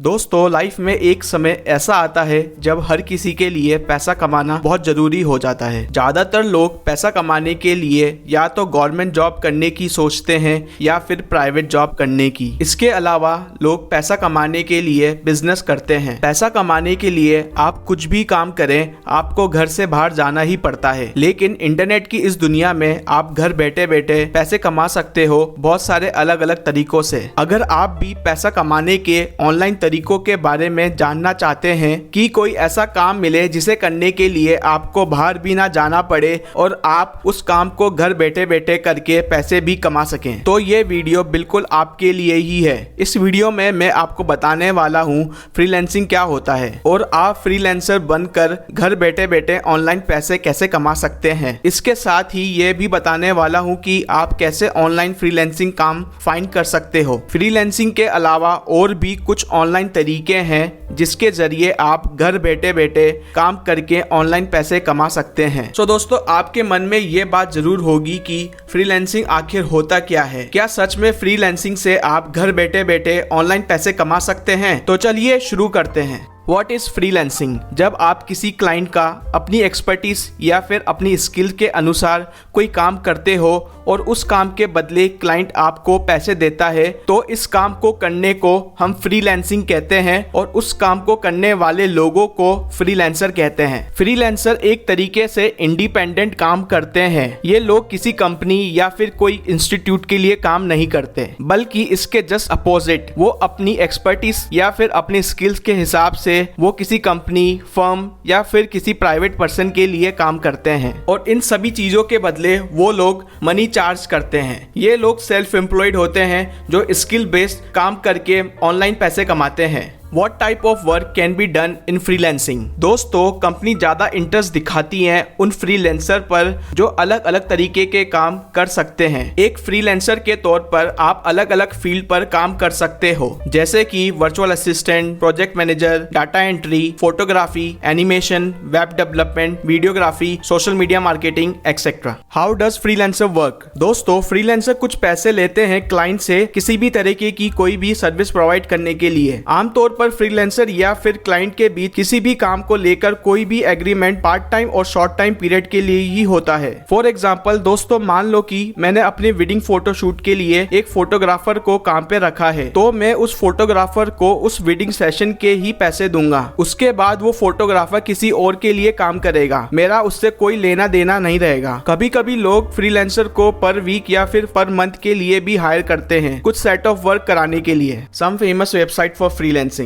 दोस्तों, लाइफ में एक समय ऐसा आता है जब हर किसी के लिए पैसा कमाना बहुत जरूरी हो जाता है। ज्यादातर लोग पैसा कमाने के लिए या तो गवर्नमेंट जॉब करने की सोचते हैं या फिर प्राइवेट जॉब करने की। इसके अलावा लोग पैसा कमाने के लिए बिजनेस करते हैं। पैसा कमाने के लिए आप कुछ भी काम करें, आपको घर से बाहर जाना ही पड़ता है। लेकिन इंटरनेट की इस दुनिया में आप घर बैठे बैठे पैसे कमा सकते हो बहुत सारे अलग अलग तरीकों से। अगर आप भी पैसा कमाने के ऑनलाइन तरीकों के बारे में जानना चाहते हैं कि कोई ऐसा काम मिले जिसे करने के लिए आपको बाहर भी ना जाना पड़े और आप उस काम को घर बैठे बैठे करके पैसे भी कमा सकें, तो ये वीडियो बिल्कुल आपके लिए ही है। इस वीडियो में मैं आपको बताने वाला हूँ फ्रीलांसिंग क्या होता है और आप फ्रीलांसर बनकर घर बैठे बैठे ऑनलाइन पैसे कैसे कमा सकते हैं। इसके साथ ही ये भी बताने वाला हूँ कि आप कैसे ऑनलाइन फ्रीलांसिंग काम फाइंड कर सकते हो। फ्रीलांसिंग के अलावा और भी कुछ ऑनलाइन तरीके हैं जिसके जरिए आप घर बैठे बैठे काम करके ऑनलाइन पैसे कमा सकते हैं। तो दोस्तों, आपके मन में ये बात जरूर होगी कि फ्रीलांसिंग आखिर होता क्या है। क्या सच में फ्रीलांसिंग से आप घर बैठे बैठे ऑनलाइन पैसे कमा सकते हैं? तो चलिए शुरू करते हैं। What is freelancing? जब आप किसी क्लाइंट का अपनी एक्सपर्टीज या फिर अपनी स्किल के अनुसार कोई काम करते हो और उस काम के बदले क्लाइंट आपको पैसे देता है, तो इस काम को करने को हम फ्रीलांसिंग कहते हैं और उस काम को करने वाले लोगों को फ्रीलांसर कहते हैं। फ्रीलांसर एक तरीके से इंडिपेंडेंट काम करते हैं। ये लोग किसी कंपनी या फिर कोई इंस्टीट्यूट के लिए काम नहीं करते, बल्कि इसके जस्ट अपोजिट वो अपनी एक्सपर्टीज या फिर अपनी स्किल्स के हिसाब से वो किसी कंपनी, फर्म या फिर किसी प्राइवेट पर्सन के लिए काम करते हैं और इन सभी चीजों के बदले वो लोग मनी चार्ज करते हैं। ये लोग सेल्फ एम्प्लॉयड होते हैं जो स्किल बेस्ड काम करके ऑनलाइन पैसे कमाते हैं। What type of work can be done in freelancing? दोस्तों, कंपनी ज्यादा इंटरेस्ट दिखाती हैं उन फ्रीलांसर पर जो अलग अलग तरीके के काम कर सकते हैं। एक फ्रीलांसर के तौर पर आप अलग अलग फील्ड पर काम कर सकते हो, जैसे कि virtual assistant, project manager, data entry, photography, animation, web development, videography, social media marketing etcetera. How does freelancer work? दोस्तों, फ्रीलांसर कुछ पैसे लेते हैं क्लाइंट से किसी भी तरीके की कोई भी सर्विस प्रोवाइड करने के लिए। आमतौर पर फ्रीलांसर या फिर क्लाइंट के बीच किसी भी काम को लेकर कोई भी एग्रीमेंट पार्ट टाइम और शॉर्ट टाइम पीरियड के लिए ही होता है। फॉर एग्जांपल दोस्तों, मान लो कि मैंने अपने वेडिंग फोटोशूट के लिए एक फोटोग्राफर को काम पे रखा है, तो मैं उस फोटोग्राफर को उस वेडिंग सेशन के ही पैसे दूंगा। उसके बाद वो फोटोग्राफर किसी और के लिए काम करेगा, मेरा उससे कोई लेना देना नहीं रहेगा। कभी कभी लोग फ्रीलांसर को पर वीक या फिर पर मंथ के लिए भी हायर करते हैं कुछ सेट ऑफ वर्क कराने के लिए। Some famous website for freelancing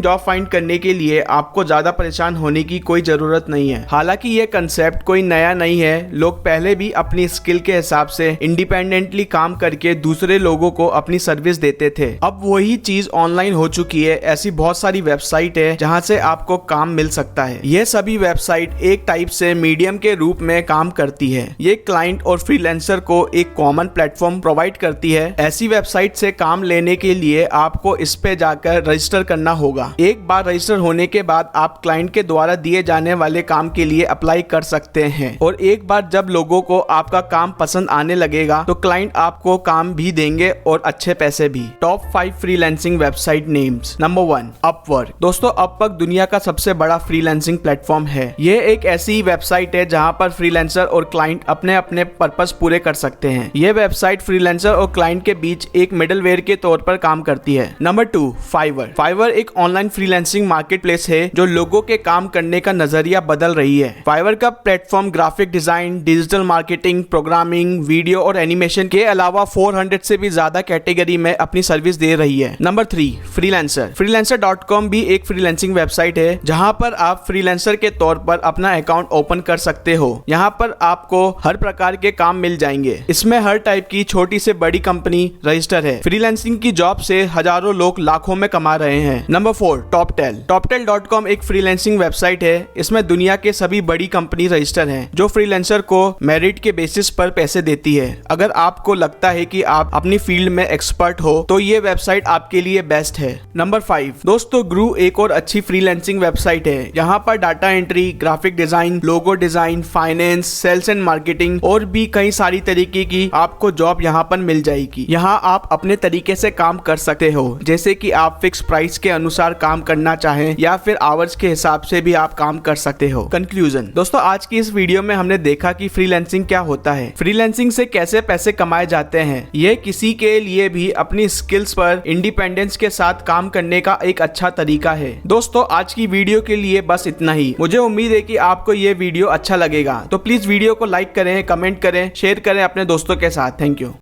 job find करने के लिए आपको ज्यादा परेशान होने की कोई जरूरत नहीं है। हालांकि ये कंसेप्ट कोई नया नहीं है, लोग पहले भी अपनी स्किल के हिसाब से इंडिपेंडेंटली काम करके दूसरे लोगों को अपनी सर्विस देते थे। अब वही चीज ऑनलाइन हो चुकी है। ऐसी बहुत सारी वेबसाइट है जहां से आपको काम मिल सकता है। ये सभी वेबसाइट एक टाइप से मीडियम के रूप में काम करती है। ये क्लाइंट और फ्रीलांसर को एक कॉमन प्लेटफॉर्म प्रोवाइड करती है। ऐसी वेबसाइट से काम लेने के लिए आपको इस पे जाकर रजिस्टर करना होगा। एक बार रजिस्टर होने के बाद आप क्लाइंट के द्वारा दिए जाने वाले काम के लिए अप्लाई कर सकते हैं और एक बार जब लोगों को आपका काम पसंद आने लगेगा तो क्लाइंट आपको काम भी देंगे और अच्छे पैसे भी। Top 5 freelancing website names. Number 1, Upwork. दोस्तों, अपवर्क दुनिया का सबसे बड़ा फ्रीलांसिंग प्लेटफॉर्म है। ये एक ऐसी वेबसाइट है जहां पर फ्रीलांसर और क्लाइंट अपने अपने पर्पस पूरे कर सकते हैं। ये वेबसाइट फ्रीलांसर और क्लाइंट के बीच एक मिडलवेयर के तौर पर काम करती है। Number 2, Fiverr. फाइवर एक ऑनलाइन फ्रीलांसिंग मार्केटप्लेस है जो लोगों के काम करने का नजरिया बदल रही है। फाइवर का platform graphic design, digital marketing, programming, video और एनिमेशन के अलावा 400 से भी ज्यादा कैटेगरी में अपनी सर्विस दे रही है। Number 3, freelancer. freelancer.com भी एक फ्रीलांसिंग वेबसाइट है जहां पर आप फ्रीलांसर के तौर पर अपना अकाउंट ओपन कर सकते हो। यहाँ पर आपको हर प्रकार के काम मिल जाएंगे। इसमें हर टाइप की छोटी से बड़ी कंपनी रजिस्टर है। फ्रीलांसिंग की जॉब से हजारों लोग लाखों में कमा रहे हैं। नंबर 4, टॉपटेल। टॉपटेल.com एक फ्रीलांसिंग वेबसाइट है। इसमें दुनिया के सभी बड़ी कंपनी रजिस्टर हैं जो फ्रीलांसर को मेरिट के बेसिस पर पैसे देती है। अगर आपको लगता है कि आप अपनी फील्ड में एक्सपर्ट हो तो ये वेबसाइट आपके लिए बेस्ट है। नंबर 5, दोस्तों, ग्रू एक और अच्छी फ्रीलांसिंग वेबसाइट है। यहाँ पर data entry, graphic design, logo design, finance, sales and marketing और भी कई सारी तरीके की आपको जॉब यहाँ पर मिल जाएगी। यहाँ आप अपने तरीके से काम कर सकते हो, जैसे कि आप फिक्स प्राइस आवर्स के अनुसार काम करना चाहें या फिर आवर्स के हिसाब से भी आप काम कर सकते हो। कंक्लूजन दोस्तों, आज की इस वीडियो में हमने देखा कि फ्रीलांसिंग क्या होता है, फ्रीलांसिंग से कैसे पैसे कमाए जाते हैं। यह किसी के लिए भी अपनी स्किल्स पर इंडिपेंडेंस के साथ काम करने का एक अच्छा तरीका है। दोस्तों, आज की वीडियो के लिए बस इतना ही। मुझे उम्मीद है कि आपको ये वीडियो अच्छा लगेगा, तो प्लीज वीडियो को लाइक करें, कमेंट करें, शेयर करें अपने दोस्तों के साथ। Thank you.